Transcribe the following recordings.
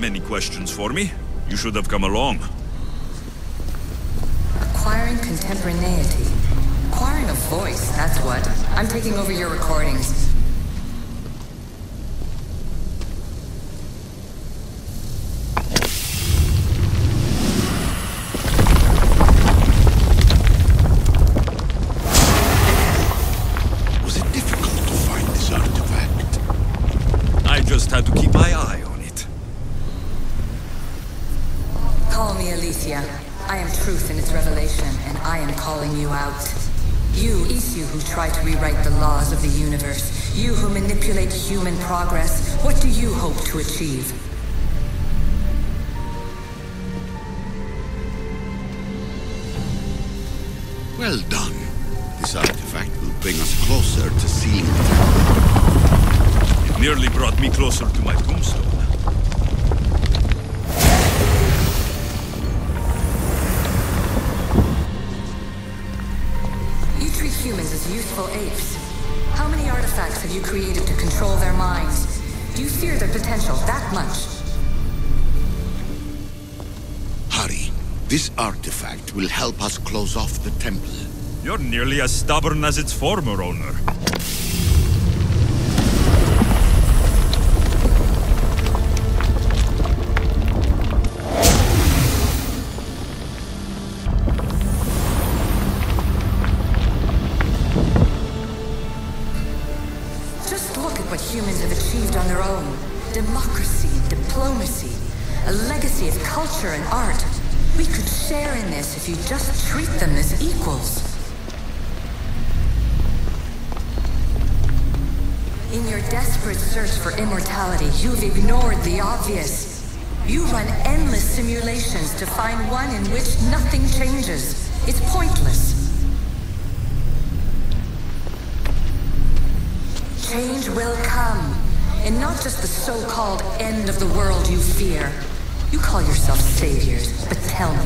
many questions for me. You should have come along. Acquiring contemporaneity. Acquiring a voice, that's what. I'm taking over your recordings. Was it difficult to find this artifact? I just had to keep my eye on it. Call me Alicia. I am truth in its revelation, and I am calling you out. You, Isu, who try to rewrite the laws of the universe. You who manipulate human progress. What do you hope to achieve? Well done. This artifact will bring us closer to seeing it. It nearly brought me closer to my tombstone. Humans as useful apes. How many artifacts have you created to control their minds? Do you fear their potential that much? Hurry. This artifact will help us close off the temple. You're nearly as stubborn as its former owner. Humans have achieved on their own. Democracy, diplomacy, a legacy of culture and art. We could share in this if you just treat them as equals. In your desperate search for immortality, you've ignored the obvious. You run endless simulations to find one in which nothing changes. It's pointless. Change will come, and not just the so-called end of the world you fear. You call yourselves saviors, but tell me,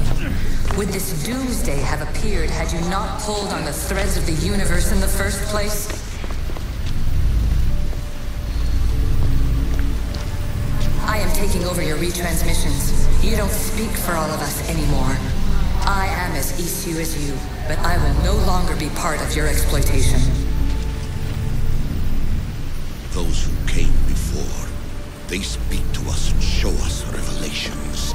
would this doomsday have appeared had you not pulled on the threads of the universe in the first place? I am taking over your retransmissions. You don't speak for all of us anymore. I am as Isu as you, but I will no longer be part of your exploitation. Those who came before, they speak to us and show us revelations.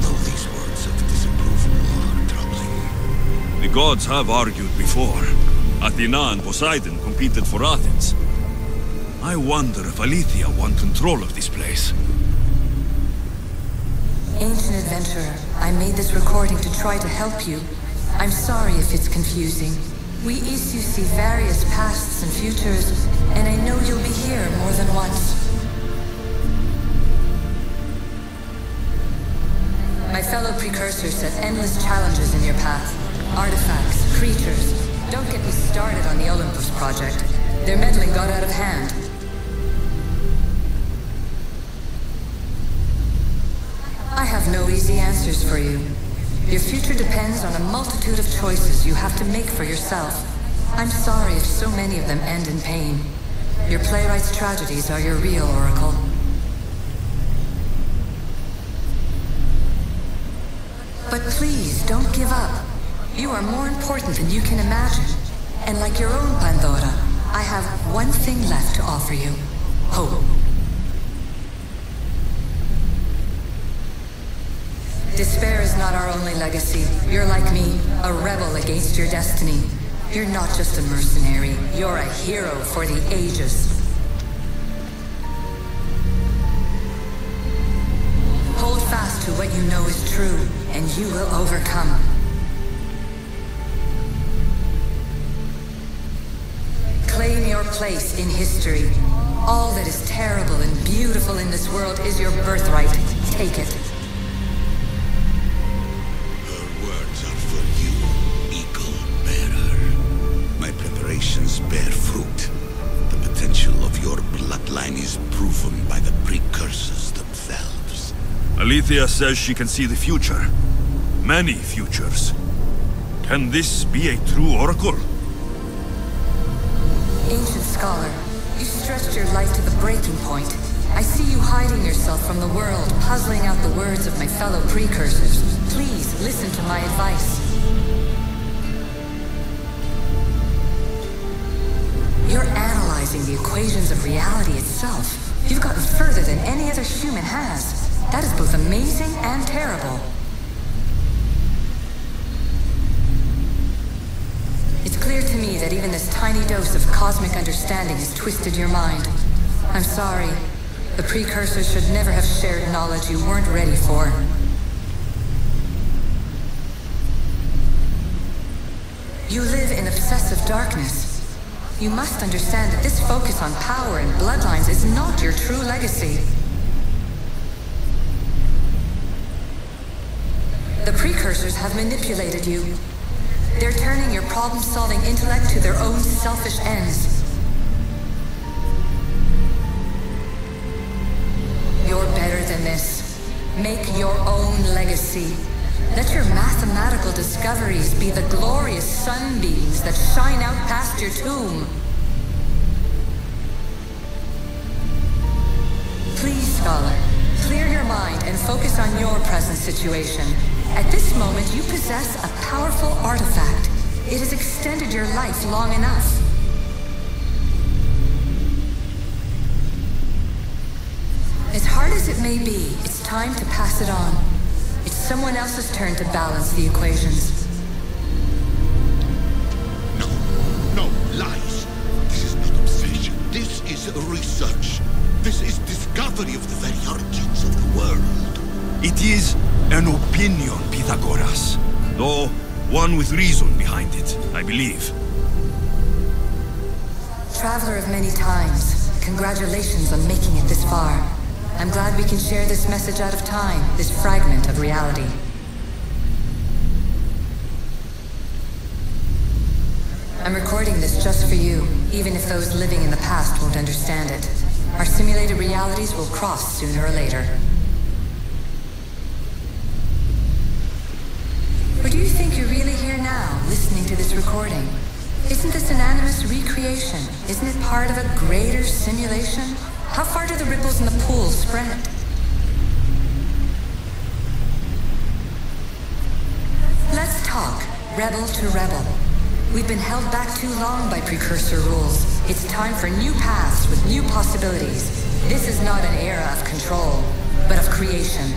Though these words of disapproval are troubling. The gods have argued before. Athena and Poseidon competed for Athens. I wonder if Aletheia won control of this place. Ancient adventurer, I made this recording to try to help you. I'm sorry if it's confusing. We Isu see various pasts and futures, and I know you'll be here more than once. My fellow precursors set endless challenges in your path. Artifacts, creatures. Don't get me started on the Olympus project. Their meddling got out of hand. I have no easy answers for you. Your future depends on a multitude of choices you have to make for yourself. I'm sorry if so many of them end in pain. Your playwright's tragedies are your real oracle. But please, don't give up. You are more important than you can imagine. And like your own Pandora, I have one thing left to offer you. Hope. Despair is not our only legacy. You're like me, a rebel against your destiny. You're not just a mercenary, you're a hero for the ages. Hold fast to what you know is true, and you will overcome. Claim your place in history. All that is terrible and beautiful in this world is your birthright. Take it. Bear fruit. The potential of your bloodline is proven by the precursors themselves. Aletheia says she can see the future. Many futures. Can this be a true oracle? Ancient scholar, you stretched your life to the breaking point. I see you hiding yourself from the world, puzzling out the words of my fellow precursors. Please listen to my advice. You're analyzing the equations of reality itself. You've gotten further than any other human has. That is both amazing and terrible. It's clear to me that even this tiny dose of cosmic understanding has twisted your mind. I'm sorry. The precursors should never have shared knowledge you weren't ready for. You live in obsessive darkness. You must understand that this focus on power and bloodlines is not your true legacy. The precursors have manipulated you. They're turning your problem-solving intellect to their own selfish ends. You're better than this. Make your own legacy. Let your mathematical discoveries be the glorious sunbeams that shine out past your tomb. Please, Scholar, clear your mind and focus on your present situation. At this moment, you possess a powerful artifact. It has extended your life long enough. As hard as it may be, it's time to pass it on. It's someone else's turn to balance the equations. No, lies. This is not obsession. This is research. This is discovery of the very origins of the world. It is an opinion, Pythagoras. Though one with reason behind it, I believe. Traveler of many times, congratulations on making it this far. I'm glad we can share this message out of time, this fragment of reality. I'm recording this just for you, even if those living in the past won't understand it. Our simulated realities will cross sooner or later. Or do you think you're really here now, listening to this recording? Isn't this an animus recreation? Isn't it part of a greater simulation? How far do the ripples in the pool spread? Let's talk, rebel to rebel. We've been held back too long by precursor rules. It's time for new paths with new possibilities. This is not an era of control, but of creation.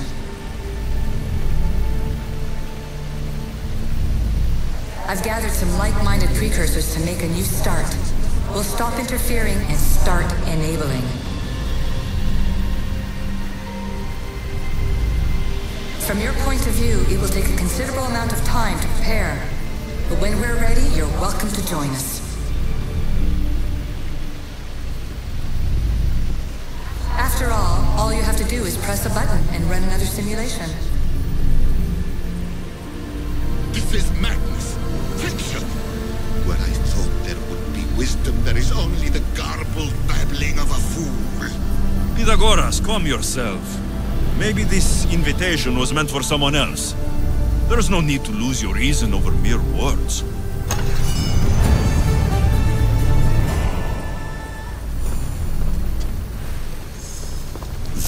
I've gathered some like-minded precursors to make a new start. We'll stop interfering and start enabling. From your point of view, it will take a considerable amount of time to prepare. But when we're ready, you're welcome to join us. After all you have to do is press a button and run another simulation. This is madness. Fiction. Where I thought there would be wisdom, there is only the garbled babbling of a fool. Pythagoras, calm yourself. Maybe this invitation was meant for someone else. There's no need to lose your reason over mere words.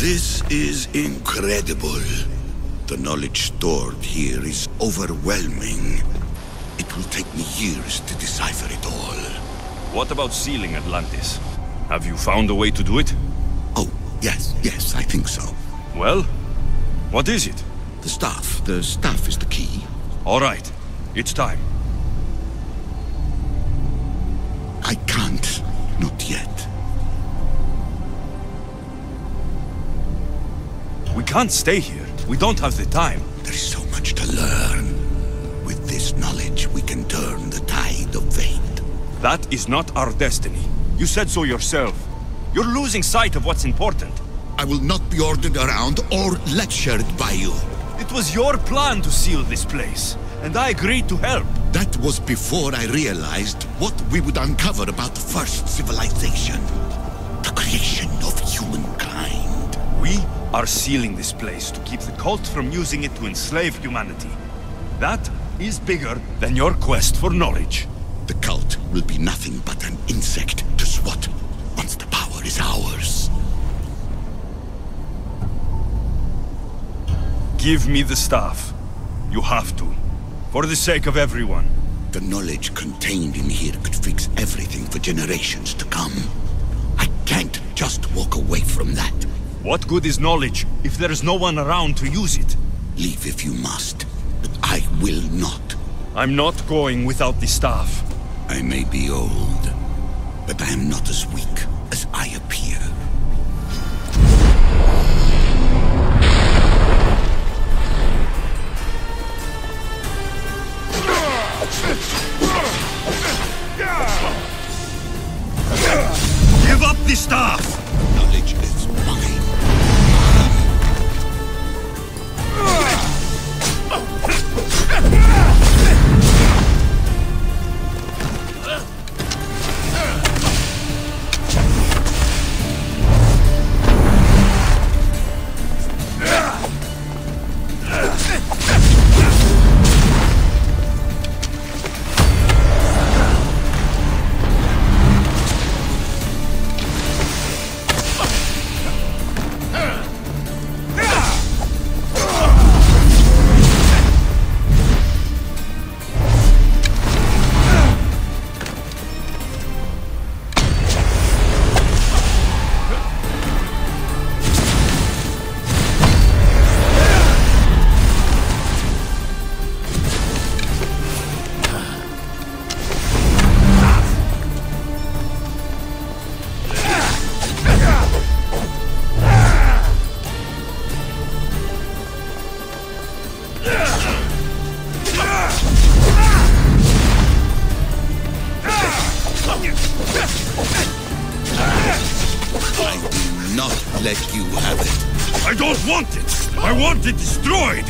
This is incredible. The knowledge stored here is overwhelming. It will take me years to decipher it all. What about sealing Atlantis? Have you found a way to do it? Oh, yes, I think so. Well, what is it? The staff is the key. All right, it's time. I can't, not yet. We can't stay here. We don't have the time. There is so much to learn. With this knowledge, we can turn the tide of fate. That is not our destiny. You said so yourself. You're losing sight of what's important. I will not be ordered around or lectured by you. It was your plan to seal this place, and I agreed to help. That was before I realized what we would uncover about the first civilization. The creation of humankind. We are sealing this place to keep the cult from using it to enslave humanity. That is bigger than your quest for knowledge. The cult will be nothing but an insect to swat once the power is ours. Give me the staff. You have to. For the sake of everyone. The knowledge contained in here could fix everything for generations to come. I can't just walk away from that. What good is knowledge if there is no one around to use it? Leave if you must, but I will not. I'm not going without the staff. I may be old, but I am not as weak as I appear. Give up the staff! Knowledge is mine. Let you have it. I don't want it! I want it destroyed!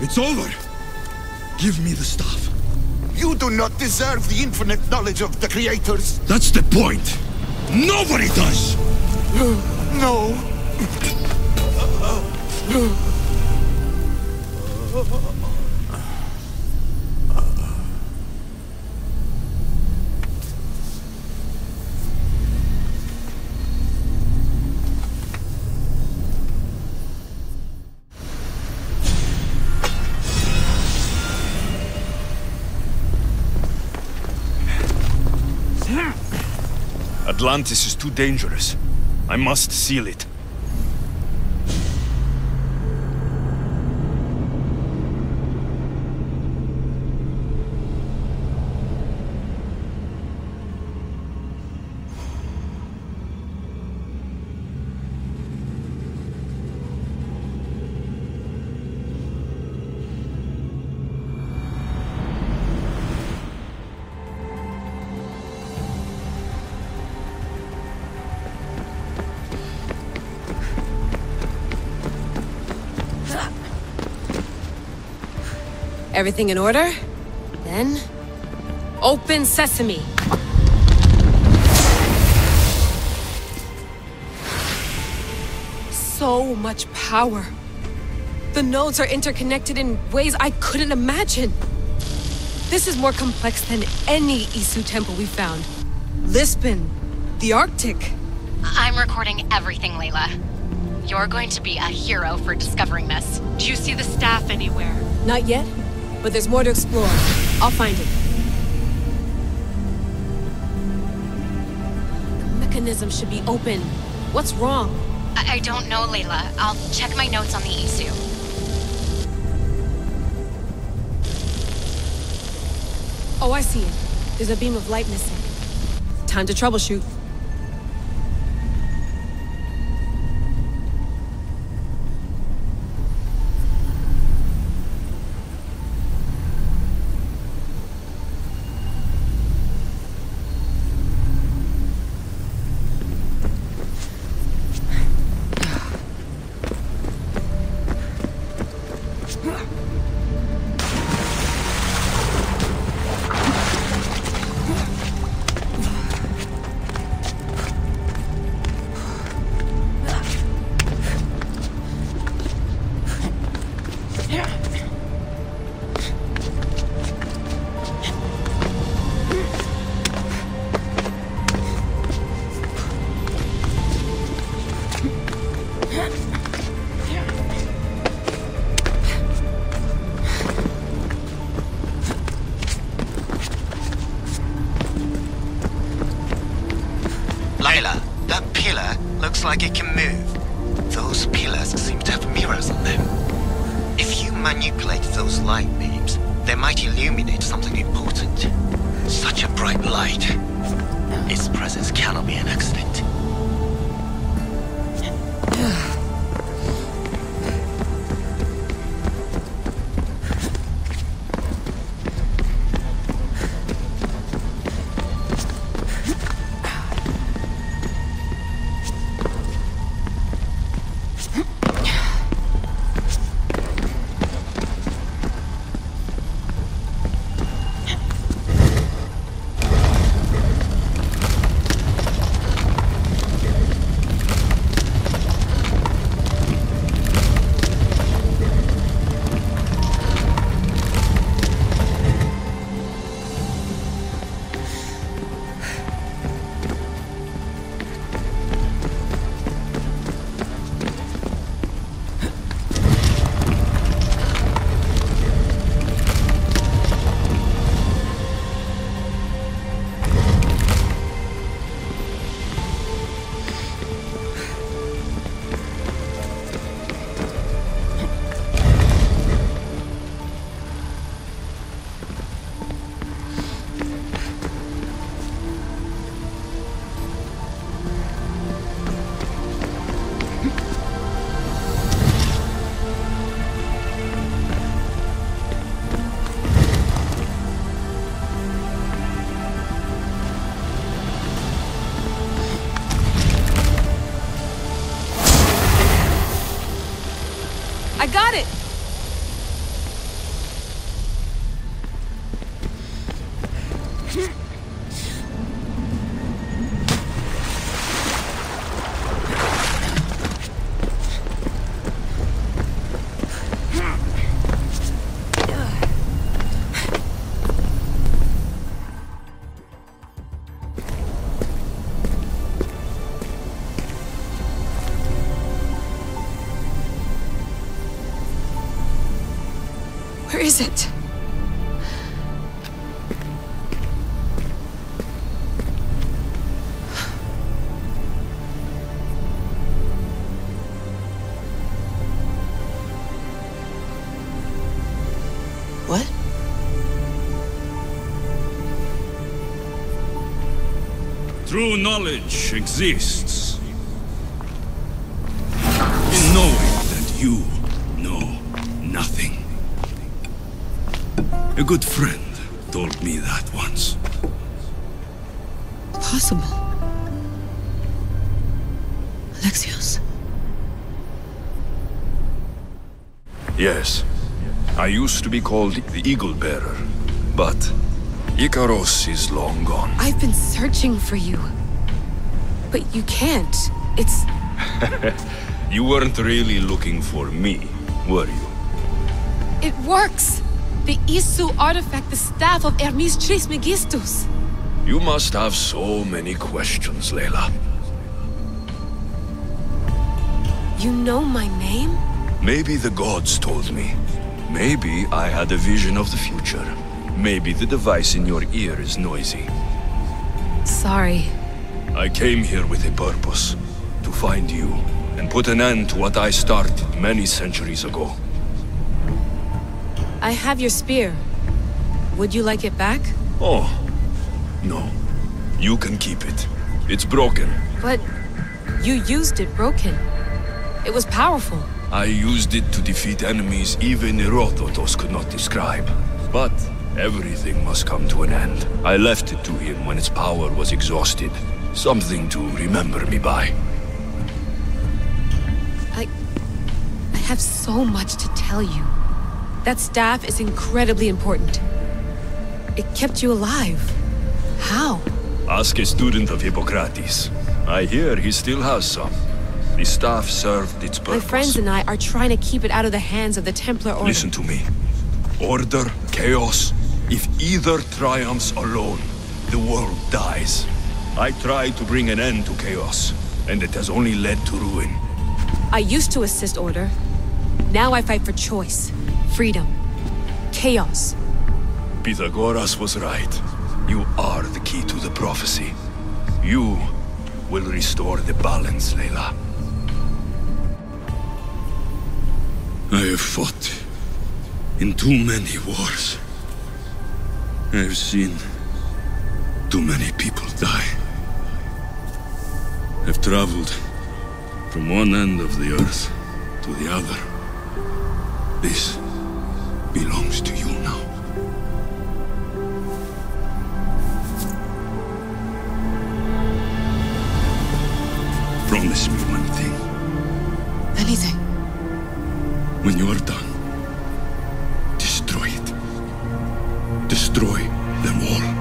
It's over! Give me the staff. You do not deserve the infinite knowledge of the creators. That's the point! Nobody does! No! Atlantis is too dangerous. I must seal it. Everything in order? Then... open sesame! So much power. The nodes are interconnected in ways I couldn't imagine. This is more complex than any Isu temple we found. Lisbon, the Arctic. I'm recording everything, Layla. You're going to be a hero for discovering this. Do you see the staff anywhere? Not yet, but there's more to explore. I'll find it. The mechanism should be open. What's wrong? I don't know, Layla. I'll check my notes on the Isu. Oh, I see it. There's a beam of light missing. Time to troubleshoot. Layla, that pillar looks like it can move. Those pillars seem to have mirrors on them. If you manipulate those light beams, they might illuminate something important. Such a bright light. Its presence cannot be an accident. I got it! is it? What? True knowledge exists in knowing that you know nothing. A good friend told me that once. Possible. Alexios. Yes. I used to be called the Eagle Bearer, but Icaros is long gone. I've been searching for you. But you can't. It's... You weren't really looking for me, were you? It works! The Isu artifact, the staff of Hermes Trismegistus. You must have so many questions, Layla. You know my name? Maybe the gods told me. Maybe I had a vision of the future. Maybe the device in your ear is noisy. Sorry. I came here with a purpose. To find you, and put an end to what I started many centuries ago. I have your spear. Would you like it back? Oh, no. You can keep it. It's broken. But you used it broken. It was powerful. I used it to defeat enemies even Herodotus could not describe. But everything must come to an end. I left it to him when its power was exhausted. Something to remember me by. I have so much to tell you. That staff is incredibly important. It kept you alive. How? Ask a student of Hippocrates. I hear he still has some. The staff served its purpose. My friends and I are trying to keep it out of the hands of the Templar Order. Listen to me. Order, chaos. If either triumphs alone, the world dies. I tried to bring an end to chaos, and it has only led to ruin. I used to assist Order. Now I fight for choice, freedom, chaos. Pythagoras was right. You are the key to the prophecy. You will restore the balance, Layla. I have fought in too many wars. I have seen too many people die. I've traveled from one end of the earth to the other. This belongs to you now. Promise me one thing. Anything. When you are done, destroy it. Destroy them all.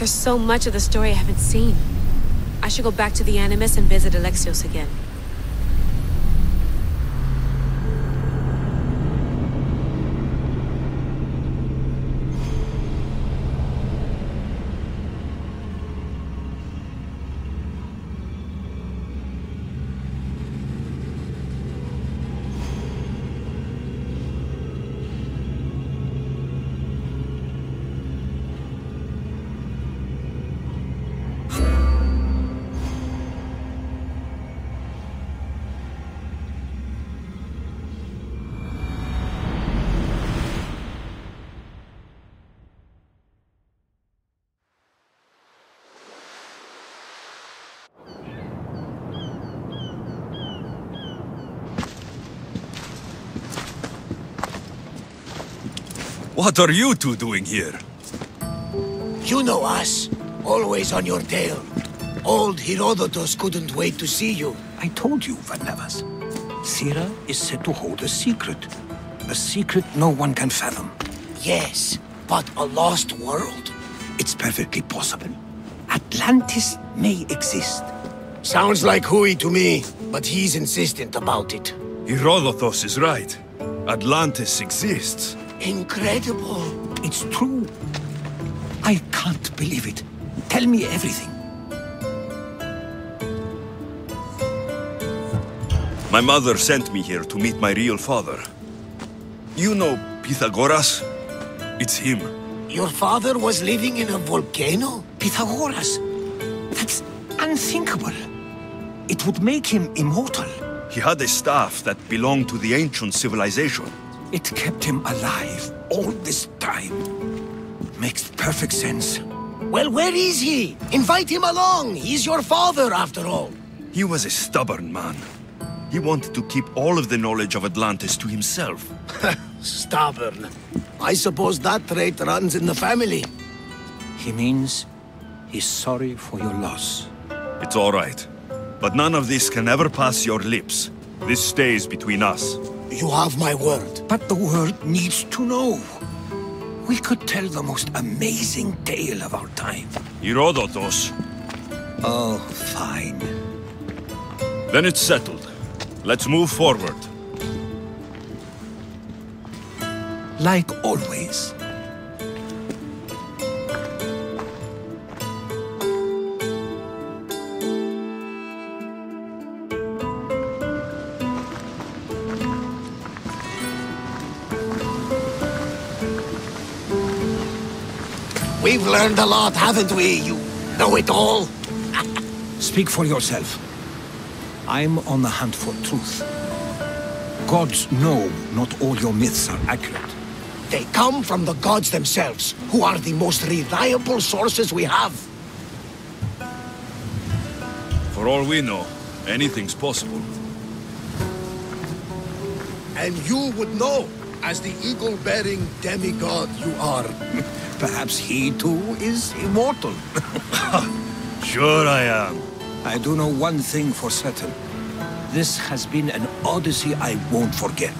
There's so much of the story I haven't seen. I should go back to the Animus and visit Alexios again. What are you two doing here? You know us. Always on your tail. Old Herodotus couldn't wait to see you. I told you, Varnavas. Thera is said to hold a secret. A secret no one can fathom. Yes, but a lost world? It's perfectly possible. Atlantis may exist. Sounds like Hui to me, but he's insistent about it. Herodotus is right. Atlantis exists. Incredible. It's true. I can't believe it. Tell me everything. My mother sent me here to meet my real father. You know Pythagoras? It's him. Your father was living in a volcano? Pythagoras? That's unthinkable. It would make him immortal. He had a staff that belonged to the ancient civilization. It kept him alive all this time. Makes perfect sense. Well, where is he? Invite him along. He's your father, after all. He was a stubborn man. He wanted to keep all of the knowledge of Atlantis to himself. Stubborn. I suppose that trait runs in the family. He means he's sorry for your loss. It's all right. But none of this can ever pass your lips. This stays between us. You have my word. But the world needs to know. We could tell the most amazing tale of our time. Herodotus. Oh, fine. Then it's settled. Let's move forward. Like always. We've learned a lot, haven't we? You know it all. Speak for yourself. I'm on the hunt for truth. Gods know not all your myths are accurate. They come from the gods themselves, who are the most reliable sources we have. For all we know, anything's possible. And you would know, as the eagle-bearing demigod you are. Perhaps he too is immortal. Sure I am. I do know one thing for certain. This has been an odyssey I won't forget.